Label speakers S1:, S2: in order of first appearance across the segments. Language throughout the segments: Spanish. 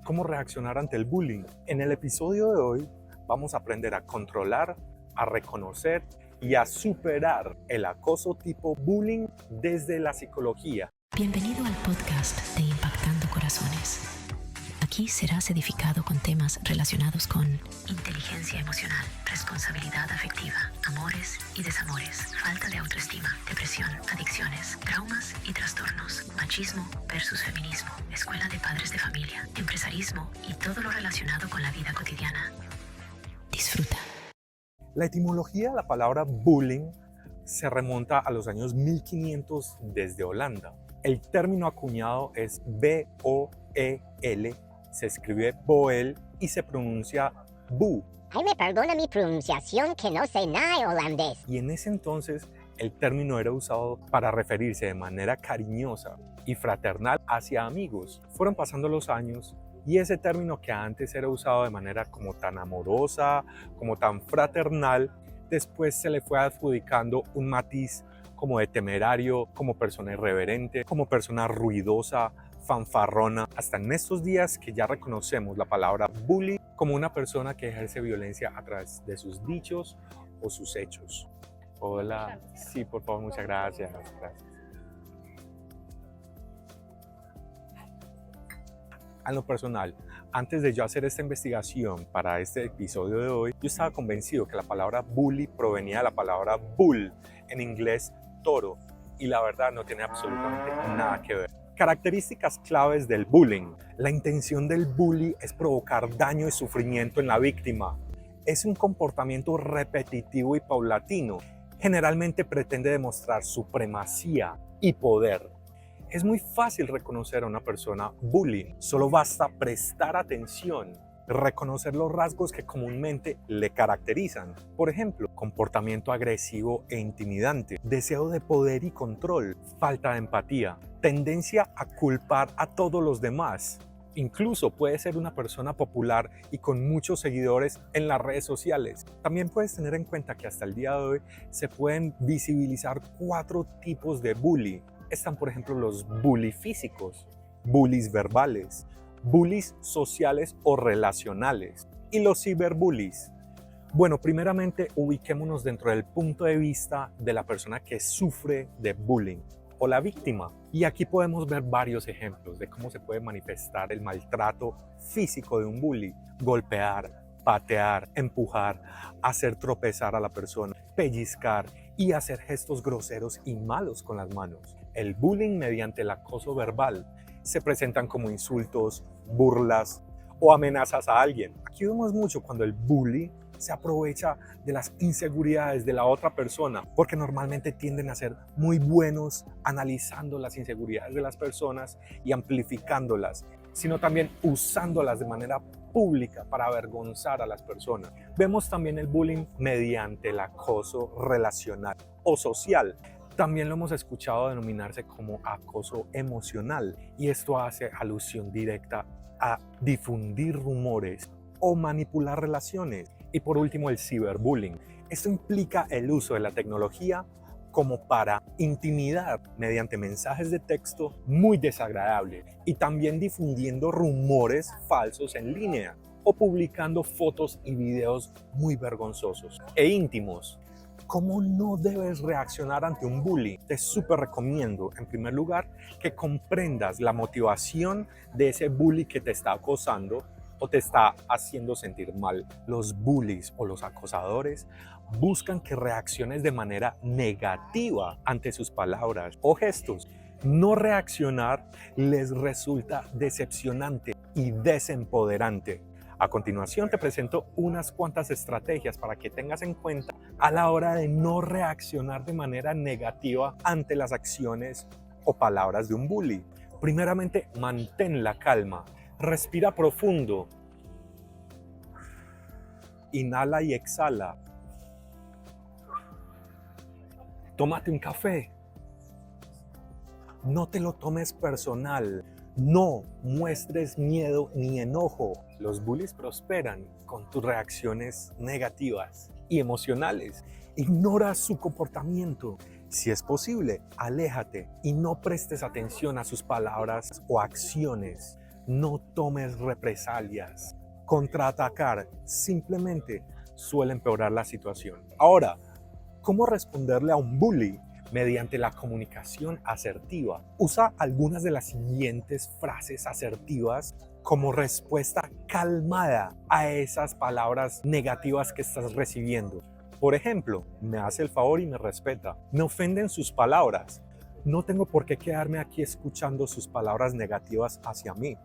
S1: cómo reaccionar ante el bullying. En el episodio de hoy vamos a aprender a controlar, a reconocer y a superar el acoso tipo bullying desde la psicología.
S2: Bienvenido al podcast de Impactando Corazones. Aquí serás edificado con temas relacionados con inteligencia emocional, responsabilidad afectiva, amores y desamores, falta de autoestima, depresión, adicciones, traumas y trastornos, machismo versus feminismo, escuela de padres de familia, empresarismo y todo lo relacionado con la vida cotidiana. Disfruta.
S1: La etimología de la palabra bullying se remonta a los años 1500 desde Holanda. El término acuñado es B-O-E-L, se escribe Boel y se pronuncia bu.
S3: Ay, me perdona mi pronunciación que no sé nada de holandés.
S1: Y en ese entonces el término era usado para referirse de manera cariñosa y fraternal hacia amigos. Fueron pasando los años y ese término que antes era usado de manera como tan amorosa, como tan fraternal, después se le fue adjudicando un matiz como de temerario, como persona irreverente, como persona ruidosa, fanfarrona, hasta en estos días que ya reconocemos la palabra bully como una persona que ejerce violencia a través de sus dichos o sus hechos. Hola, sí, por favor, muchas gracias. A lo personal, antes de yo hacer esta investigación para este episodio de hoy, yo estaba convencido que la palabra bully provenía de la palabra bull, en inglés toro, y la verdad no tiene absolutamente nada que ver. Características claves del bullying. La intención del bully es provocar daño y sufrimiento en la víctima. Es un comportamiento repetitivo y paulatino. Generalmente pretende demostrar supremacía y poder. Es muy fácil reconocer a una persona bullying. Solo basta prestar atención, reconocer los rasgos que comúnmente le caracterizan. Por ejemplo, comportamiento agresivo e intimidante, deseo de poder y control, falta de empatía, tendencia a culpar a todos los demás. Incluso puede ser una persona popular y con muchos seguidores en las redes sociales. También puedes tener en cuenta que hasta el día de hoy se pueden visibilizar 4 tipos de bullying. Están, por ejemplo, los bullies físicos, bullies verbales, bullies sociales o relacionales y los ciberbullies. Bueno, primeramente ubiquémonos dentro del punto de vista de la persona que sufre de bullying o la víctima. Y aquí podemos ver varios ejemplos de cómo se puede manifestar el maltrato físico de un bully. Golpear, patear, empujar, hacer tropezar a la persona, pellizcar y hacer gestos groseros y malos con las manos. El bullying mediante el acoso verbal se presentan como insultos, burlas o amenazas a alguien. Aquí vemos mucho cuando el bully se aprovecha de las inseguridades de la otra persona, porque normalmente tienden a ser muy buenos analizando las inseguridades de las personas y amplificándolas, sino también usándolas de manera pública para avergonzar a las personas. Vemos también el bullying mediante el acoso relacional o social. También lo hemos escuchado denominarse como acoso emocional, y esto hace alusión directa a difundir rumores o manipular relaciones. Y por último, el ciberbullying. Esto implica el uso de la tecnología como para intimidar mediante mensajes de texto muy desagradables y también difundiendo rumores falsos en línea o publicando fotos y videos muy vergonzosos e íntimos. ¿Cómo no debes reaccionar ante un bullying? Te súper recomiendo, en primer lugar, que comprendas la motivación de ese bully que te está acosando o te está haciendo sentir mal. Los bullies o los acosadores buscan que reacciones de manera negativa ante sus palabras o gestos. No reaccionar les resulta decepcionante y desempoderante. A continuación te presento unas cuantas estrategias para que tengas en cuenta a la hora de no reaccionar de manera negativa ante las acciones o palabras de un bully. Primeramente, mantén la calma. Respira profundo. Inhala y exhala. Tómate un café. No te lo tomes personal. No muestres miedo ni enojo. Los bullies prosperan con tus reacciones negativas y emocionales. Ignora su comportamiento. Si es posible, aléjate y no prestes atención a sus palabras o acciones. No tomes represalias. Contraatacar simplemente suele empeorar la situación. Ahora, ¿cómo responderle a un bully? Mediante la comunicación asertiva. Usa algunas de las siguientes frases asertivas como respuesta calmada a esas palabras negativas que estás recibiendo. Por ejemplo, me hace el favor y me respeta. Me ofenden sus palabras. No tengo por qué quedarme aquí escuchando sus palabras negativas hacia mí.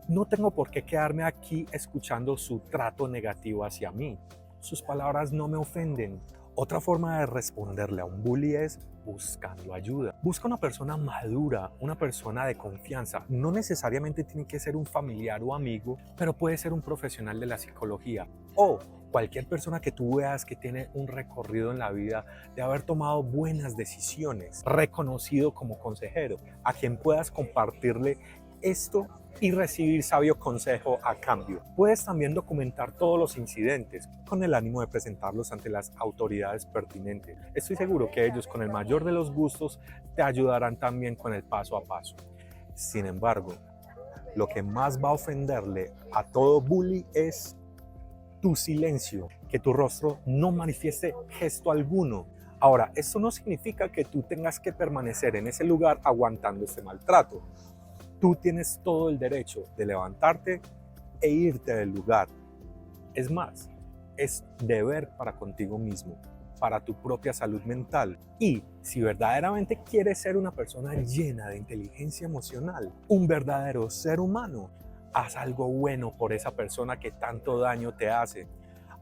S1: No tengo por qué quedarme aquí escuchando su trato negativo hacia mí. Sus palabras no me ofenden. Otra forma de responderle a un bully es buscando ayuda. Busca una persona madura, una persona de confianza. No necesariamente tiene que ser un familiar o amigo, pero puede ser un profesional de la psicología o cualquier persona que tú veas que tiene un recorrido en la vida de haber tomado buenas decisiones, reconocido como consejero, a quien puedas compartirle esto y recibir sabio consejo a cambio. Puedes también documentar todos los incidentes con el ánimo de presentarlos ante las autoridades pertinentes. Estoy seguro que ellos, con el mayor de los gustos, te ayudarán también con el paso a paso. Sin embargo, lo que más va a ofenderle a todo bully es tu silencio, que tu rostro no manifieste gesto alguno. Ahora, esto no significa que tú tengas que permanecer en ese lugar aguantando este maltrato. Tú tienes todo el derecho de levantarte e irte del lugar. Es más, es deber para contigo mismo, para tu propia salud mental. Y si verdaderamente quieres ser una persona llena de inteligencia emocional, un verdadero ser humano, haz algo bueno por esa persona que tanto daño te hace.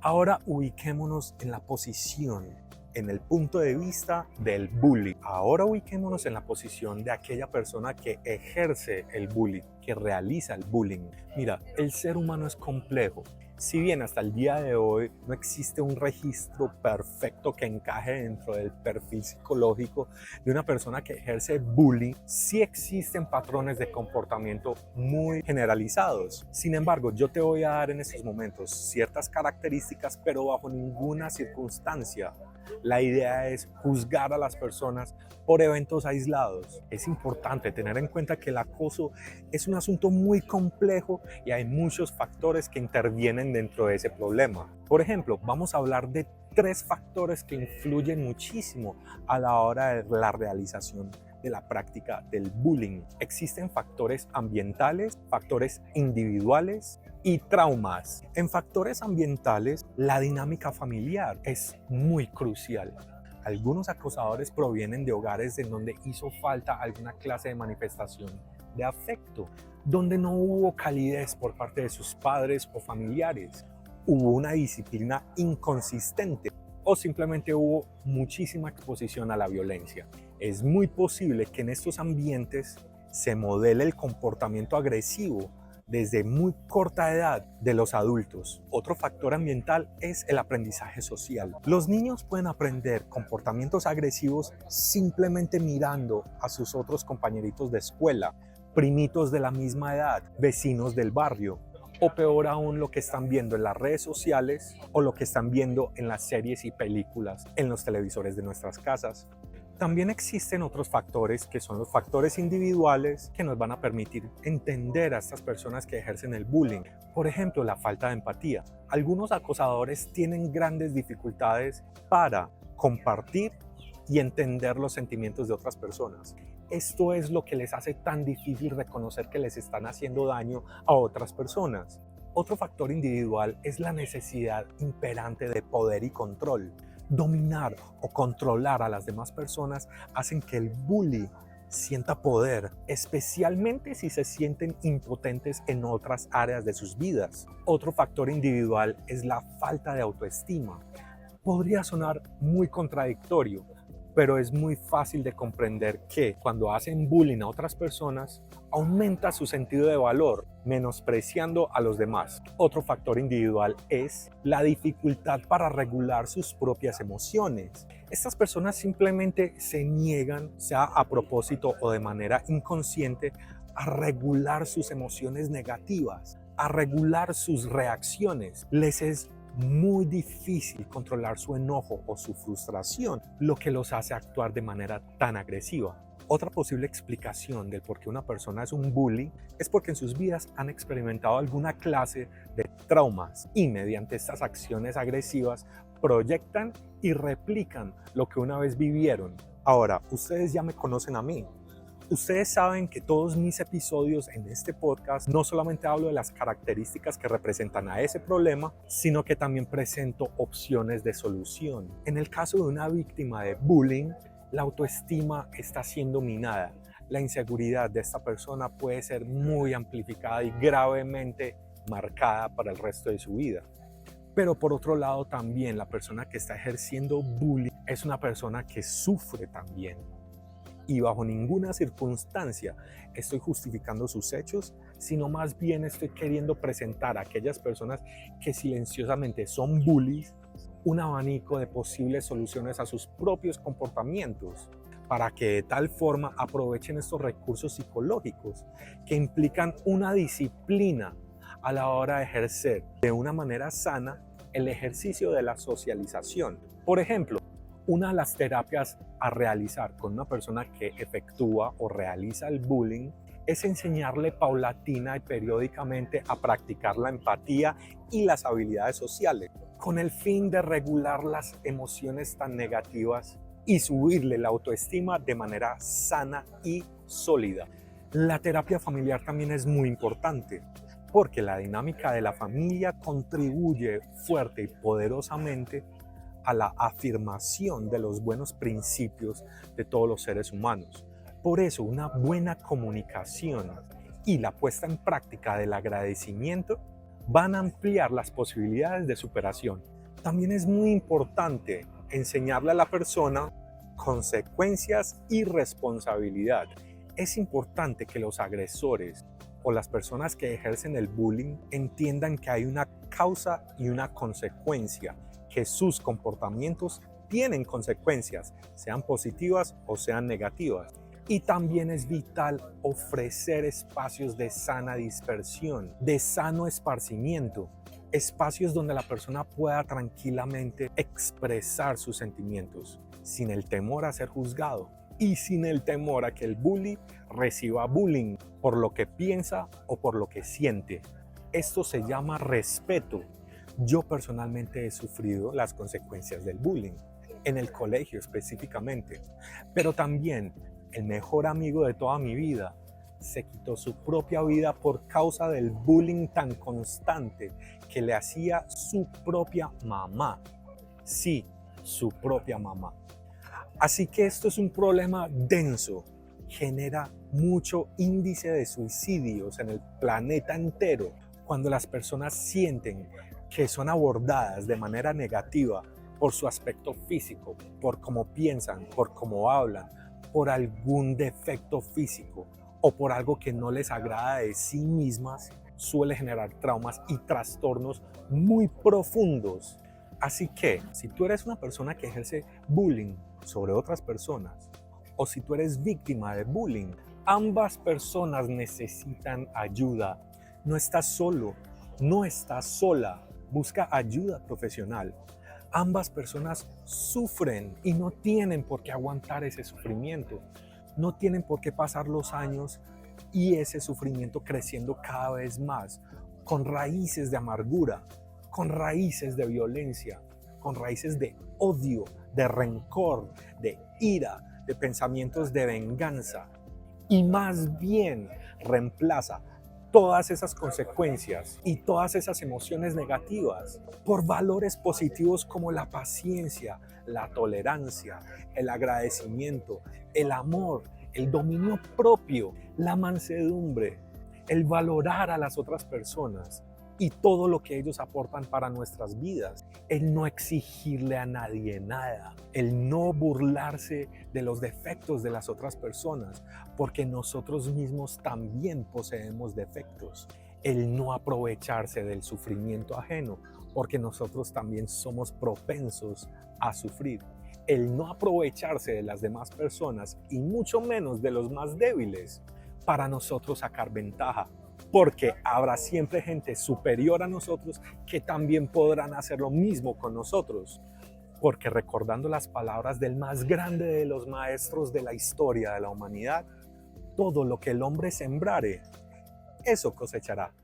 S1: Ahora ubiquémonos en la posición, en el punto de vista del bully. Ahora ubiquémonos en la posición de aquella persona que ejerce el bullying, que realiza el bullying. Mira, el ser humano es complejo. Si bien hasta el día de hoy no existe un registro perfecto que encaje dentro del perfil psicológico de una persona que ejerce bullying, sí existen patrones de comportamiento muy generalizados. Sin embargo, yo te voy a dar en estos momentos ciertas características, pero bajo ninguna circunstancia la idea es juzgar a las personas por eventos aislados. Es importante tener en cuenta que el acoso es un asunto muy complejo y hay muchos factores que intervienen dentro de ese problema. Por ejemplo, vamos a hablar de 3 factores que influyen muchísimo a la hora de la realización de la práctica del bullying. Existen factores ambientales, factores individuales y traumas. En factores ambientales, la dinámica familiar es muy crucial. Algunos acosadores provienen de hogares en donde hizo falta alguna clase de manifestación de afecto, donde no hubo calidez por parte de sus padres o familiares, hubo una disciplina inconsistente o simplemente hubo muchísima exposición a la violencia. Es muy posible que en estos ambientes se modele el comportamiento agresivo desde muy corta edad de los adultos. Otro factor ambiental es el aprendizaje social. Los niños pueden aprender comportamientos agresivos simplemente mirando a sus otros compañeritos de escuela, primitos de la misma edad, vecinos del barrio, o peor aún lo que están viendo en las redes sociales o lo que están viendo en las series y películas en los televisores de nuestras casas. También existen otros factores que son los factores individuales que nos van a permitir entender a estas personas que ejercen el bullying. Por ejemplo, la falta de empatía. Algunos acosadores tienen grandes dificultades para compartir y entender los sentimientos de otras personas. Esto es lo que les hace tan difícil reconocer que les están haciendo daño a otras personas. Otro factor individual es la necesidad imperante de poder y control. Dominar o controlar a las demás personas hacen que el bully sienta poder, especialmente si se sienten impotentes en otras áreas de sus vidas. Otro factor individual es la falta de autoestima. Podría sonar muy contradictorio, pero es muy fácil de comprender que cuando hacen bullying a otras personas, aumenta su sentido de valor, menospreciando a los demás. Otro factor individual es la dificultad para regular sus propias emociones. Estas personas simplemente se niegan, sea a propósito o de manera inconsciente, a regular sus emociones negativas, a regular sus reacciones. Les es muy difícil controlar su enojo o su frustración, lo que los hace actuar de manera tan agresiva. Otra posible explicación del por qué una persona es un bully es porque en sus vidas han experimentado alguna clase de traumas y mediante estas acciones agresivas proyectan y replican lo que una vez vivieron. Ahora, ustedes ya me conocen a mí. Ustedes saben que todos mis episodios en este podcast no solamente hablo de las características que representan a ese problema, sino que también presento opciones de solución. En el caso de una víctima de bullying, la autoestima está siendo minada. La inseguridad de esta persona puede ser muy amplificada y gravemente marcada para el resto de su vida. Pero por otro lado también la persona que está ejerciendo bullying es una persona que sufre también. Y bajo ninguna circunstancia estoy justificando sus hechos, sino más bien estoy queriendo presentar a aquellas personas que silenciosamente son bullies un abanico de posibles soluciones a sus propios comportamientos para que de tal forma aprovechen estos recursos psicológicos que implican una disciplina a la hora de ejercer de una manera sana el ejercicio de la socialización. Por ejemplo, una de las terapias a realizar con una persona que efectúa o realiza el bullying es enseñarle paulatina y periódicamente a practicar la empatía y las habilidades sociales, con el fin de regular las emociones tan negativas y subirle la autoestima de manera sana y sólida. La terapia familiar también es muy importante, porque la dinámica de la familia contribuye fuerte y poderosamente a la afirmación de los buenos principios de todos los seres humanos. Por eso, una buena comunicación y la puesta en práctica del agradecimiento van a ampliar las posibilidades de superación. También es muy importante enseñarle a la persona consecuencias y responsabilidad. Es importante que los agresores o las personas que ejercen el bullying entiendan que hay una causa y una consecuencia, que sus comportamientos tienen consecuencias, sean positivas o sean negativas. Y también es vital ofrecer espacios de sana dispersión, de sano esparcimiento, espacios donde la persona pueda tranquilamente expresar sus sentimientos, sin el temor a ser juzgado y sin el temor a que el bully reciba bullying por lo que piensa o por lo que siente. Esto se llama respeto. Yo personalmente he sufrido las consecuencias del bullying, en el colegio específicamente, pero también el mejor amigo de toda mi vida se quitó su propia vida por causa del bullying tan constante que le hacía su propia mamá. Sí, su propia mamá. Así que esto es un problema denso, genera mucho índice de suicidios en el planeta entero cuando las personas sienten que son abordadas de manera negativa por su aspecto físico, por cómo piensan, por cómo hablan, por algún defecto físico o por algo que no les agrada de sí mismas, suele generar traumas y trastornos muy profundos. Así que, si tú eres una persona que ejerce bullying sobre otras personas o si tú eres víctima de bullying, ambas personas necesitan ayuda. No estás solo, no estás sola. Busca ayuda profesional. Ambas personas sufren y no tienen por qué aguantar ese sufrimiento. No tienen por qué pasar los años y ese sufrimiento creciendo cada vez más, con raíces de amargura, con raíces de violencia, con raíces de odio, de rencor, de ira, de pensamientos de venganza. Y más bien reemplaza todas esas consecuencias y todas esas emociones negativas por valores positivos como la paciencia, la tolerancia, el agradecimiento, el amor, el dominio propio, la mansedumbre, el valorar a las otras personas y todo lo que ellos aportan para nuestras vidas, el no exigirle a nadie nada, el no burlarse de los defectos de las otras personas, porque nosotros mismos también poseemos defectos, el no aprovecharse del sufrimiento ajeno, porque nosotros también somos propensos a sufrir, el no aprovecharse de las demás personas y mucho menos de los más débiles para nosotros sacar ventaja. Porque habrá siempre gente superior a nosotros que también podrán hacer lo mismo con nosotros. porque recordando las palabras del más grande de los maestros de la historia de la humanidad, todo lo que el hombre sembrare, eso cosechará.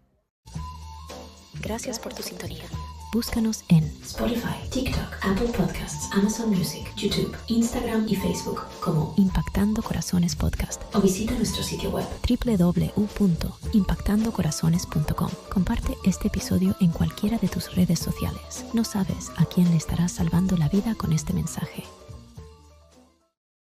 S2: Gracias por tu sintonía. Búscanos en Spotify, TikTok, Apple Podcasts, Amazon Music, YouTube, Instagram y Facebook como Impactando Corazones Podcast o visita nuestro sitio web www.impactandocorazones.com. Comparte este episodio en cualquiera de tus redes sociales. No sabes a quién le estarás salvando la vida con este mensaje.